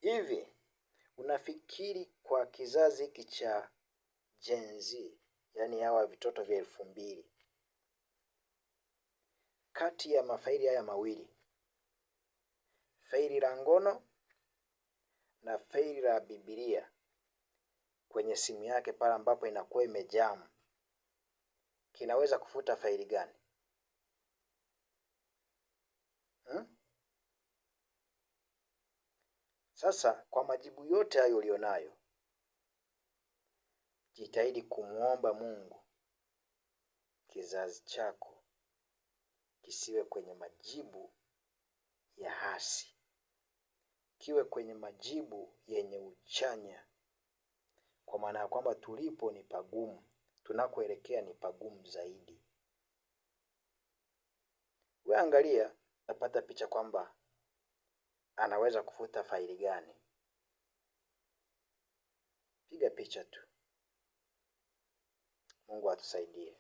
Hivi unafikiri kwa kizazi hiki cha Gen Z, yani hawa vitoto vya 2000, kati ya mafaili haya mawili, faili la ngono na faili la Biblia kwenye simu yake pale ambapo inakuwa imejam, kinaweza kufuta faili gani? Sasa kwa majibu yote hayo ulionayo, jitahidi kumuomba Mungu kizazi chako kisiwe kwenye majibu ya hasi, kiwe kwenye majibu yenye uchanya, kwa maana ya kwamba tulipo ni pagumu, tunakoelekea ni pagumu zaidi. Wewe angalia, napata picha kwamba anaweza kufuta faili gani. Piga picha tu. Mungu atusaidie.